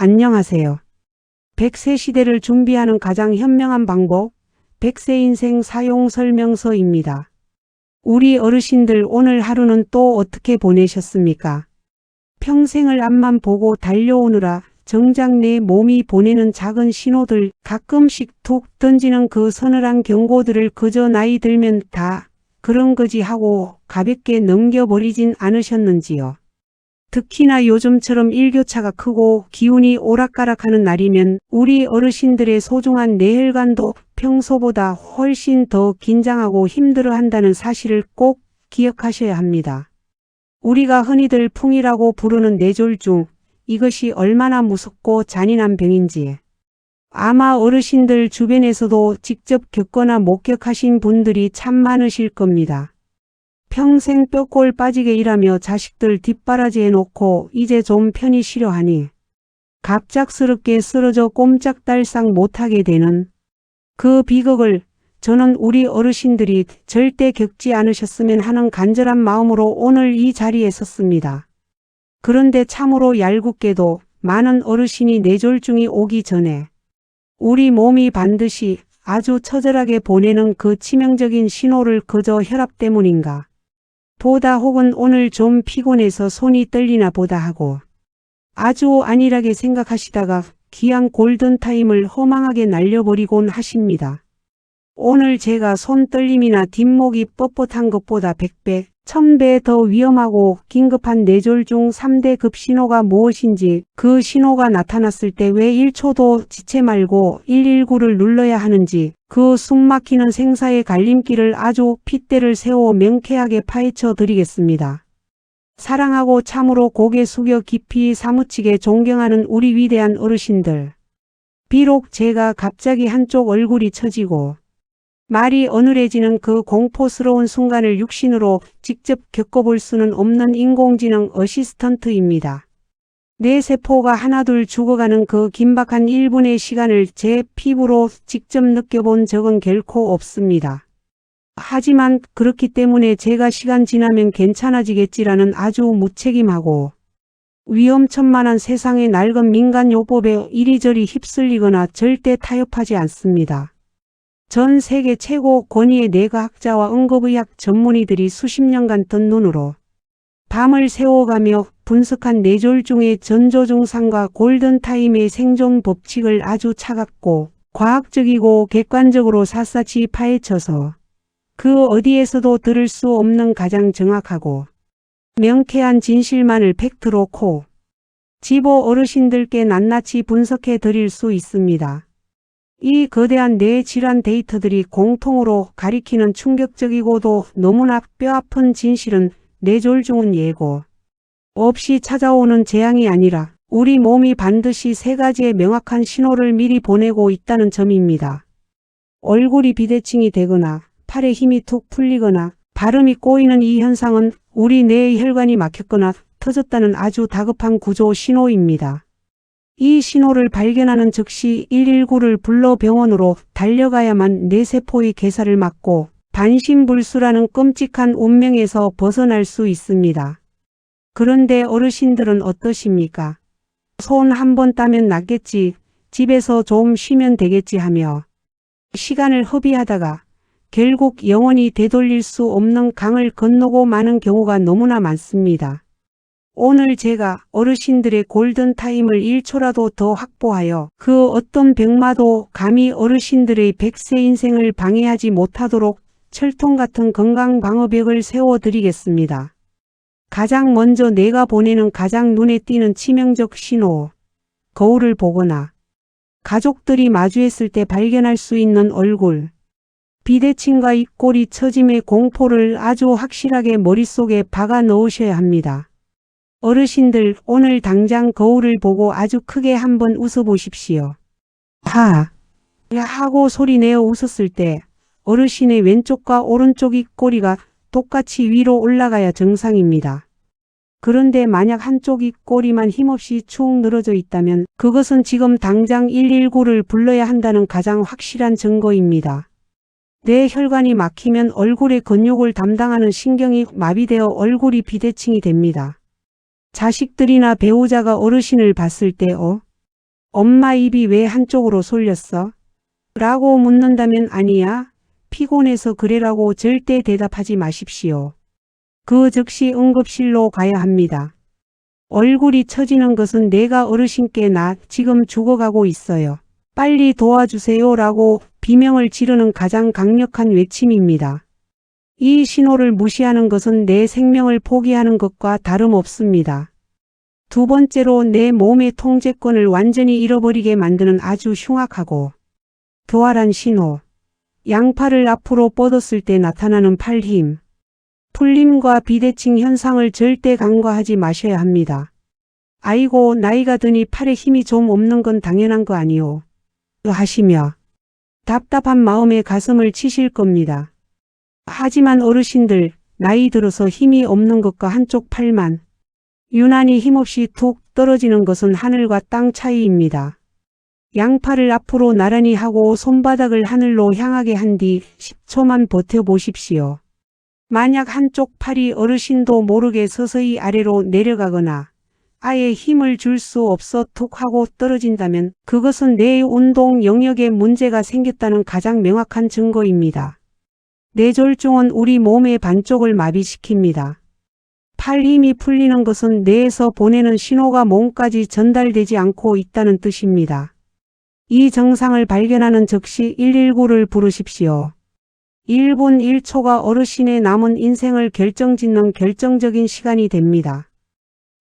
안녕하세요. 100세 시대를 준비하는 가장 현명한 방법, 100세 인생 사용 설명서입니다. 우리 어르신들 오늘 하루는 또 어떻게 보내셨습니까? 평생을 앞만 보고 달려오느라 정작 내 몸이 보내는 작은 신호들, 가끔씩 툭 던지는 그 서늘한 경고들을 그저 나이 들면 다 그런 거지 하고 가볍게 넘겨버리진 않으셨는지요. 특히나 요즘처럼 일교차가 크고 기운이 오락가락하는 날이면 우리 어르신들의 소중한 뇌혈관도 평소보다 훨씬 더 긴장하고 힘들어한다는 사실을 꼭 기억하셔야 합니다. 우리가 흔히들 풍이라고 부르는 뇌졸중, 이것이 얼마나 무섭고 잔인한 병인지 아마 어르신들 주변에서도 직접 겪거나 목격하신 분들이 참 많으실 겁니다. 평생 뼈골 빠지게 일하며 자식들 뒷바라지에 놓고 이제 좀 편히 쉬려 하니 갑작스럽게 쓰러져 꼼짝달싹 못하게 되는 그 비극을 저는 우리 어르신들이 절대 겪지 않으셨으면 하는 간절한 마음으로 오늘 이 자리에 섰습니다. 그런데 참으로 얄궂게도 많은 어르신이 뇌졸중이 오기 전에 우리 몸이 반드시 아주 처절하게 보내는 그 치명적인 신호를 그저 혈압 때문인가 보다 혹은 오늘 좀 피곤해서 손이 떨리나 보다 하고 아주 안일하게 생각하시다가 귀한 골든타임을 허망하게 날려버리곤 하십니다. 오늘 제가 손 떨림이나 뒷목이 뻣뻣한 것보다 100배, 1000배 더 위험하고 긴급한 뇌졸중 3대급 신호가 무엇인지, 그 신호가 나타났을 때 왜 1초도 지체 말고 119를 눌러야 하는지, 그 숨막히는 생사의 갈림길을 아주 핏대를 세워 명쾌하게 파헤쳐 드리겠습니다. 사랑하고 참으로 고개 숙여 깊이 사무치게 존경하는 우리 위대한 어르신들. 비록 제가 갑자기 한쪽 얼굴이 처지고 말이 어눌해지는 그 공포스러운 순간을 육신으로 직접 겪어볼 수는 없는 인공지능 어시스턴트입니다. 내 세포가 하나둘 죽어가는 그 긴박한 1분의 시간을 제 피부로 직접 느껴본 적은 결코 없습니다. 하지만 그렇기 때문에 제가 시간 지나면 괜찮아지겠지라는 아주 무책임하고 위험천만한 세상의 낡은 민간요법에 이리저리 휩쓸리거나 절대 타협하지 않습니다. 전 세계 최고 권위의 뇌과학자와 응급의학 전문의들이 수십 년간 뜬 눈으로 밤을 새워가며 분석한 뇌졸중의 전조증상과 골든타임의 생존 법칙을 아주 차갑고 과학적이고 객관적으로 샅샅이 파헤쳐서 그 어디에서도 들을 수 없는 가장 정확하고 명쾌한 진실만을 팩트로 코 집어 어르신들께 낱낱이 분석해 드릴 수 있습니다. 이 거대한 뇌 질환 데이터들이 공통으로 가리키는 충격적이고도 너무나 뼈아픈 진실은 뇌졸중은 예고 없이 찾아오는 재앙이 아니라 우리 몸이 반드시 세 가지의 명확한 신호를 미리 보내고 있다는 점입니다. 얼굴이 비대칭이 되거나 팔에 힘이 툭 풀리거나 발음이 꼬이는 이 현상은 우리 뇌의 혈관이 막혔거나 터졌다는 아주 다급한 구조 신호입니다. 이 신호를 발견하는 즉시 119를 불러 병원으로 달려가야만 뇌세포의 괴사를 막고 반신불수라는 끔찍한 운명에서 벗어날 수 있습니다. 그런데 어르신들은 어떠십니까? 손 한 번 따면 낫겠지, 집에서 좀 쉬면 되겠지 하며 시간을 허비하다가 결국 영원히 되돌릴 수 없는 강을 건너고 마는 경우가 너무나 많습니다. 오늘 제가 어르신들의 골든타임을 1초라도 더 확보하여 그 어떤 병마도 감히 어르신들의 100세 인생을 방해하지 못하도록 철통 같은 건강방어벽을 세워드리겠습니다. 가장 먼저 내가 보내는 가장 눈에 띄는 치명적 신호, 거울을 보거나 가족들이 마주했을 때 발견할 수 있는 얼굴, 비대칭과 입꼬리 처짐의 공포를 아주 확실하게 머릿속에 박아 넣으셔야 합니다. 어르신들 오늘 당장 거울을 보고 아주 크게 한번 웃어보십시오. 하! 하고 소리내어 웃었을 때 어르신의 왼쪽과 오른쪽 입꼬리가 똑같이 위로 올라가야 정상입니다. 그런데 만약 한쪽 입꼬리만 힘없이 축 늘어져 있다면 그것은 지금 당장 119를 불러야 한다는 가장 확실한 증거입니다. 뇌 혈관이 막히면 얼굴의 근육을 담당하는 신경이 마비되어 얼굴이 비대칭이 됩니다. 자식들이나 배우자가 어르신을 봤을 때 엄마 입이 왜 한쪽으로 쏠렸어? 라고 묻는다면 아니야. 피곤해서 그래라고 절대 대답하지 마십시오. 그 즉시 응급실로 가야 합니다. 얼굴이 처지는 것은 내가 어르신께 나 지금 죽어가고 있어요. 빨리 도와주세요 라고 비명을 지르는 가장 강력한 외침입니다. 이 신호를 무시하는 것은 내 생명을 포기하는 것과 다름없습니다. 두 번째로 내 몸의 통제권을 완전히 잃어버리게 만드는 아주 흉악하고 교활한 신호. 양팔을 앞으로 뻗었을 때 나타나는 팔힘. 풀림과 비대칭 현상을 절대 간과하지 마셔야 합니다. 아이고 나이가 드니 팔에 힘이 좀 없는 건 당연한 거 아니오. 하시며 답답한 마음에 가슴을 치실 겁니다. 하지만 어르신들 나이 들어서 힘이 없는 것과 한쪽 팔만 유난히 힘없이 툭 떨어지는 것은 하늘과 땅 차이입니다. 양팔을 앞으로 나란히 하고 손바닥을 하늘로 향하게 한 뒤 10초만 버텨보십시오. 만약 한쪽 팔이 어르신도 모르게 서서히 아래로 내려가거나 아예 힘을 줄 수 없어 툭 하고 떨어진다면 그것은 뇌의 운동 영역에 문제가 생겼다는 가장 명확한 증거입니다. 뇌졸중은 우리 몸의 반쪽을 마비시킵니다. 팔 힘이 풀리는 것은 뇌에서 보내는 신호가 몸까지 전달되지 않고 있다는 뜻입니다. 이 증상을 발견하는 즉시 119를 부르십시오. 1분 1초가 어르신의 남은 인생을 결정짓는 결정적인 시간이 됩니다.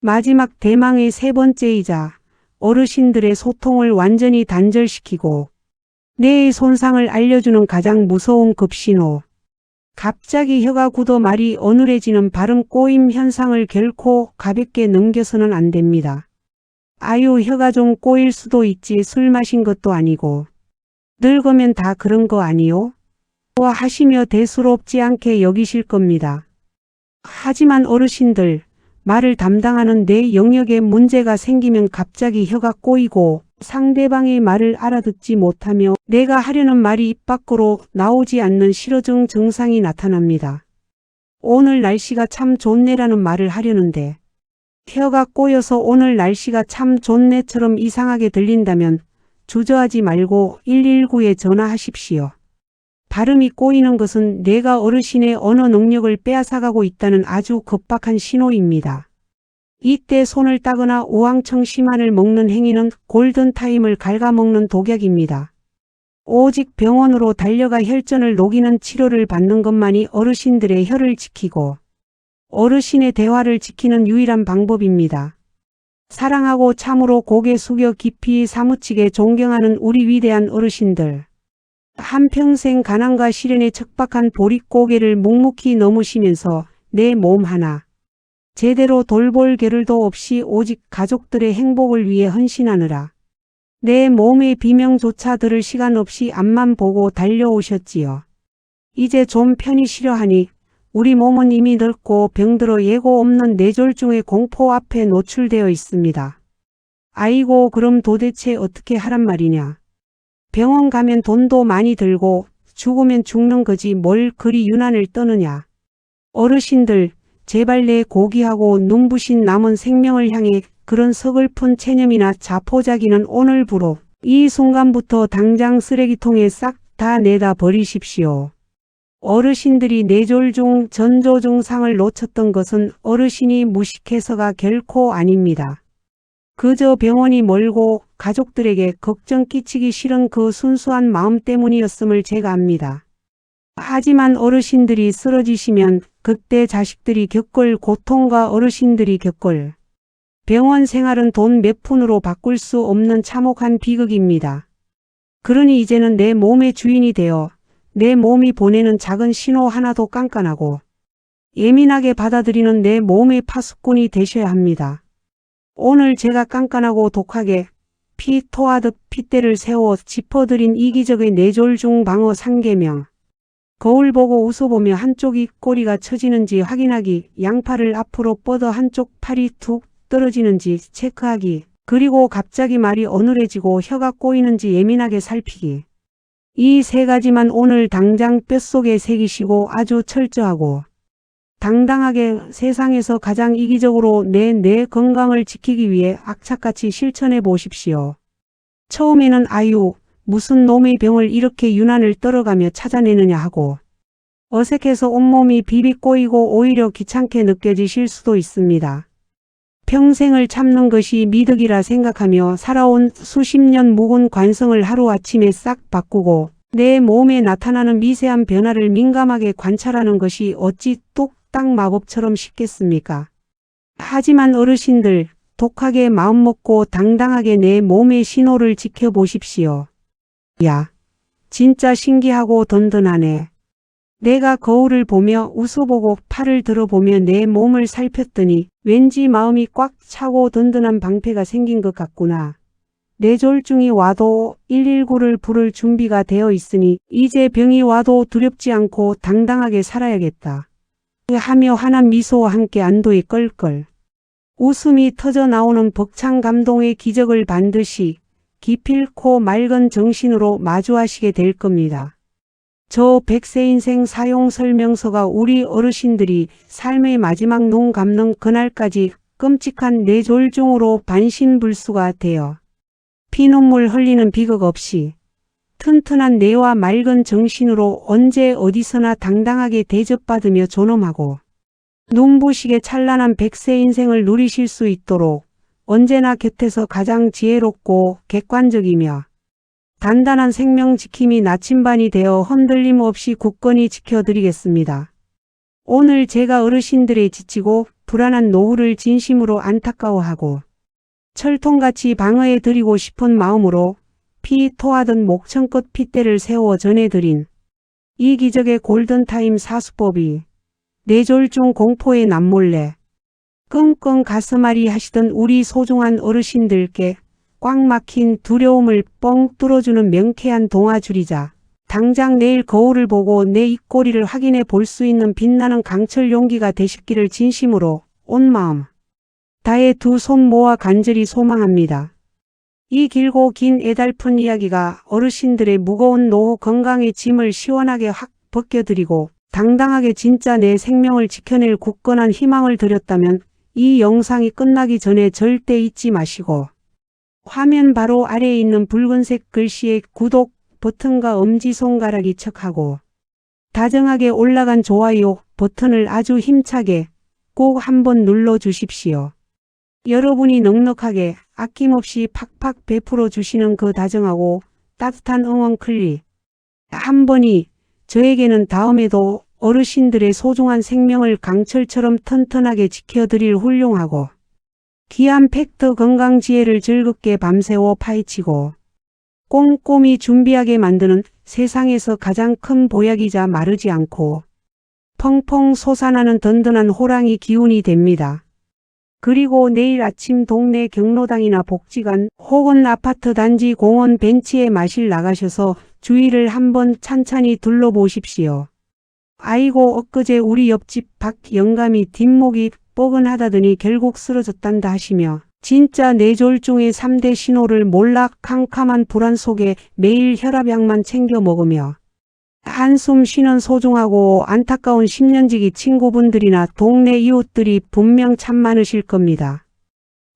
마지막 대망의 세 번째이자 어르신들의 소통을 완전히 단절시키고 뇌의 손상을 알려주는 가장 무서운 급신호. 갑자기 혀가 굳어 말이 어눌해지는 발음 꼬임 현상을 결코 가볍게 넘겨서는 안 됩니다. 아유 혀가 좀 꼬일 수도 있지 술 마신 것도 아니고 늙으면 다 그런 거 아니요? 하시며 대수롭지 않게 여기실 겁니다. 하지만 어르신들 말을 담당하는 뇌 영역에 문제가 생기면 갑자기 혀가 꼬이고 상대방의 말을 알아듣지 못하며 내가 하려는 말이 입 밖으로 나오지 않는 실어증 증상이 나타납니다. 오늘 날씨가 참 좋네라는 말을 하려는데 혀가 꼬여서 오늘 날씨가 참 좋네처럼 이상하게 들린다면 주저하지 말고 119에 전화하십시오. 발음이 꼬이는 것은 뇌가 어르신의 언어 능력을 빼앗아가고 있다는 아주 급박한 신호입니다. 이때 손을 따거나 우황청 심한을 먹는 행위는 골든타임을 갉아먹는 독약입니다. 오직 병원으로 달려가 혈전을 녹이는 치료를 받는 것만이 어르신들의 혀를 지키고 어르신의 대화를 지키는 유일한 방법입니다. 사랑하고 참으로 고개 숙여 깊이 사무치게 존경하는 우리 위대한 어르신들. 한평생 가난과 시련에 척박한 보릿고개를 묵묵히 넘으시면서 내 몸 하나 제대로 돌볼 겨를도 없이 오직 가족들의 행복을 위해 헌신하느라 내 몸의 비명조차 들을 시간 없이 앞만 보고 달려오셨지요. 이제 좀 편히 쉬려 하니 우리 몸은 이미 늙고 병들어 예고 없는 뇌졸중의 공포 앞에 노출되어 있습니다. 아이고 그럼 도대체 어떻게 하란 말이냐. 병원 가면 돈도 많이 들고 죽으면 죽는 거지 뭘 그리 유난을 떠느냐. 어르신들 제발 내 고귀하고 눈부신 남은 생명을 향해 그런 서글픈 체념이나 자포자기는 오늘부로 이 순간부터 당장 쓰레기통에 싹 다 내다 버리십시오. 어르신들이 뇌졸중 전조 증상을 놓쳤던 것은 어르신이 무식해서가 결코 아닙니다. 그저 병원이 멀고 가족들에게 걱정 끼치기 싫은 그 순수한 마음 때문이었음을 제가 압니다. 하지만 어르신들이 쓰러지시면 그때 자식들이 겪을 고통과 어르신들이 겪을 병원 생활은 돈 몇 푼으로 바꿀 수 없는 참혹한 비극입니다. 그러니 이제는 내 몸의 주인이 되어 내 몸이 보내는 작은 신호 하나도 깐깐하고 예민하게 받아들이는 내 몸의 파수꾼이 되셔야 합니다. 오늘 제가 깐깐하고 독하게 피 토하듯 핏대를 세워 짚어드린 이기적의 뇌졸중 방어 3계명. 거울 보고 웃어보며 한쪽이 꼬리가 처지는지 확인하기, 양팔을 앞으로 뻗어 한쪽 팔이 툭 떨어지는지 체크하기, 그리고 갑자기 말이 어눌해지고 혀가 꼬이는지 예민하게 살피기. 이 세 가지만 오늘 당장 뼛속에 새기시고 아주 철저하고 당당하게 세상에서 가장 이기적으로 내 건강을 지키기 위해 악착같이 실천해 보십시오. 처음에는 아유, 무슨 놈의 병을 이렇게 유난을 떨어가며 찾아내느냐 하고 어색해서 온몸이 비비 꼬이고 오히려 귀찮게 느껴지실 수도 있습니다. 평생을 참는 것이 미덕이라 생각하며 살아온 수십 년 묵은 관성을 하루아침에 싹 바꾸고 내 몸에 나타나는 미세한 변화를 민감하게 관찰하는 것이 어찌 뚝딱 마법처럼 쉽겠습니까? 하지만 어르신들, 독하게 마음먹고 당당하게 내 몸의 신호를 지켜보십시오. 야, 진짜 신기하고 든든하네. 내가 거울을 보며 웃어보고 팔을 들어보며 내 몸을 살폈더니 왠지 마음이 꽉 차고 든든한 방패가 생긴 것 같구나. 뇌졸중이 와도 119를 부를 준비가 되어 있으니 이제 병이 와도 두렵지 않고 당당하게 살아야겠다. 하며 환한 미소와 함께 안도의 껄껄 웃음이 터져 나오는 벅찬 감동의 기적을 반드시 기필코 맑은 정신으로 마주하시게 될 겁니다. 저 100세 인생 사용 설명서가 우리 어르신들이 삶의 마지막 눈 감는 그날까지 끔찍한 뇌졸중으로 반신불수가 되어 피눈물 흘리는 비극 없이 튼튼한 뇌와 맑은 정신으로 언제 어디서나 당당하게 대접받으며 존엄하고 눈부시게 찬란한 100세 인생을 누리실 수 있도록 언제나 곁에서 가장 지혜롭고 객관적이며 단단한 생명 지킴이 나침반이 되어 흔들림 없이 굳건히 지켜드리겠습니다. 오늘 제가 어르신들의 지치고 불안한 노후를 진심으로 안타까워하고 철통같이 방어해드리고 싶은 마음으로 피 토하던 목청껏 핏대를 세워 전해드린 이 기적의 골든타임 사수법이 뇌졸중 공포의 남몰래 끙끙 가슴앓이 하시던 우리 소중한 어르신들께 꽉 막힌 두려움을 뻥 뚫어주는 명쾌한 동화줄이자 당장 내일 거울을 보고 내 입꼬리를 확인해 볼 수 있는 빛나는 강철 용기가 되시기를 진심으로 온 마음 다해 두 손 모아 간절히 소망합니다. 이 길고 긴 애달픈 이야기가 어르신들의 무거운 노후 건강의 짐을 시원하게 확 벗겨드리고 당당하게 진짜 내 생명을 지켜낼 굳건한 희망을 드렸다면 이 영상이 끝나기 전에 절대 잊지 마시고 화면 바로 아래에 있는 붉은색 글씨의 구독 버튼과 엄지손가락이 척하고 다정하게 올라간 좋아요 버튼을 아주 힘차게 꼭 한번 눌러 주십시오. 여러분이 넉넉하게 아낌없이 팍팍 베풀어 주시는 그 다정하고 따뜻한 응원 클릭 한 번이 저에게는 다음에도 어르신들의 소중한 생명을 강철처럼 튼튼하게 지켜드릴 훌륭하고 귀한 팩트 건강 지혜를 즐겁게 밤새워 파헤치고 꼼꼼히 준비하게 만드는 세상에서 가장 큰 보약이자 마르지 않고 펑펑 솟아나는 든든한 호랑이 기운이 됩니다. 그리고 내일 아침 동네 경로당이나 복지관 혹은 아파트 단지 공원 벤치에 마실 나가셔서 주위를 한번 찬찬히 둘러보십시오. 아이고 엊그제 우리 옆집 박 영감이 뒷목이 뻐근하다더니 결국 쓰러졌단다 하시며 진짜 뇌졸중의 3대 신호를 몰라 캄캄한 불안 속에 매일 혈압약만 챙겨 먹으며 한숨 쉬는 소중하고 안타까운 10년지기 친구분들이나 동네 이웃들이 분명 참 많으실 겁니다.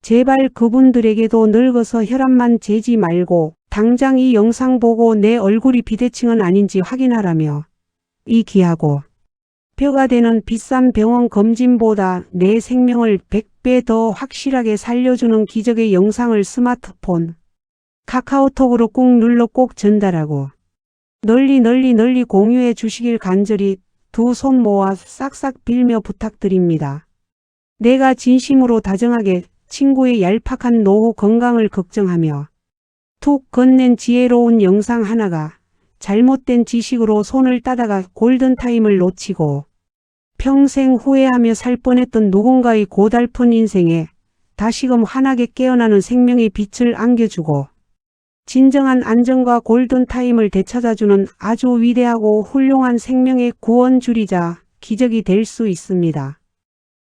제발 그분들에게도 늙어서 혈압만 재지 말고 당장 이 영상 보고 내 얼굴이 비대칭은 아닌지 확인하라며 이 귀하고 뼈가 되는 비싼 병원 검진보다 내 생명을 100배 더 확실하게 살려주는 기적의 영상을 스마트폰, 카카오톡으로 꾹 눌러 꼭 전달하고 널리 공유해 주시길 간절히 두 손 모아 싹싹 빌며 부탁드립니다. 내가 진심으로 다정하게 친구의 얄팍한 노후 건강을 걱정하며 툭 건넨 지혜로운 영상 하나가 잘못된 지식으로 손을 따다가 골든타임을 놓치고 평생 후회하며 살 뻔했던 누군가의 고달픈 인생에 다시금 환하게 깨어나는 생명의 빛을 안겨주고 진정한 안정과 골든타임을 되찾아주는 아주 위대하고 훌륭한 생명의 구원줄이자 기적이 될 수 있습니다.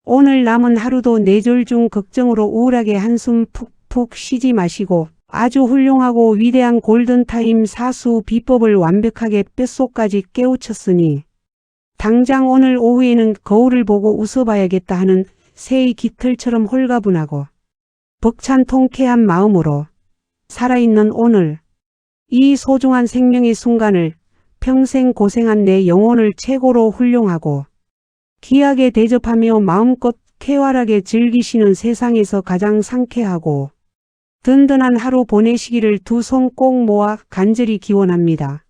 오늘 남은 하루도 뇌졸중 걱정으로 우울하게 한숨 푹푹 쉬지 마시고 아주 훌륭하고 위대한 골든타임 사수 비법을 완벽하게 뼛속까지 깨우쳤으니 당장 오늘 오후에는 거울을 보고 웃어봐야겠다 하는 새의 깃털처럼 홀가분하고 벅찬 통쾌한 마음으로 살아있는 오늘. 이 소중한 생명의 순간을 평생 고생한 내 영혼을 최고로 훌륭하고 귀하게 대접하며 마음껏 쾌활하게 즐기시는 세상에서 가장 상쾌하고 든든한 하루 보내시기를 두 손 꼭 모아 간절히 기원합니다.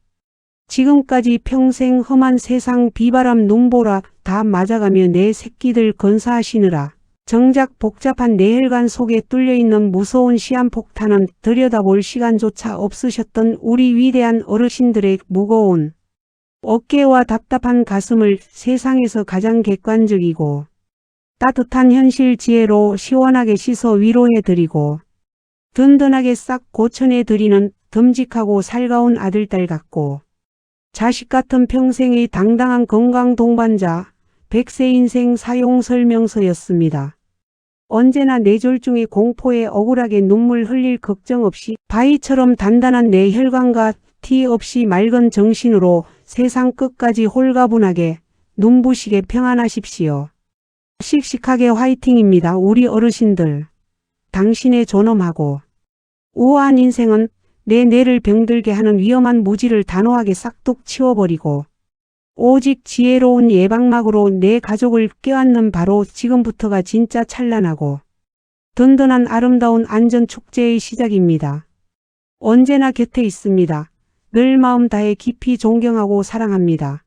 지금까지 평생 험한 세상 비바람 눈보라 다 맞아가며 내 새끼들 건사하시느라 정작 복잡한 내혈관 속에 뚫려있는 무서운 시한폭탄은 들여다볼 시간조차 없으셨던 우리 위대한 어르신들의 무거운 어깨와 답답한 가슴을 세상에서 가장 객관적이고 따뜻한 현실 지혜로 시원하게 씻어 위로해드리고 든든하게 싹 고쳐내드리는 듬직하고 살가운 아들딸 같고 자식 같은 평생의 당당한 건강 동반자 100세 인생 사용 설명서였습니다. 언제나 뇌졸중의 공포에 억울하게 눈물 흘릴 걱정 없이 바위처럼 단단한 내 혈관과 티 없이 맑은 정신으로 세상 끝까지 홀가분하게 눈부시게 평안하십시오. 씩씩하게 화이팅입니다. 우리 어르신들. 당신의 존엄하고 우아한 인생은 내 뇌를 병들게 하는 위험한 무지를 단호하게 싹둑 치워버리고 오직 지혜로운 예방막으로 내 가족을 껴안는 바로 지금부터가 진짜 찬란하고 든든한 아름다운 안전축제의 시작입니다. 언제나 곁에 있습니다. 늘 마음 다해 깊이 존경하고 사랑합니다.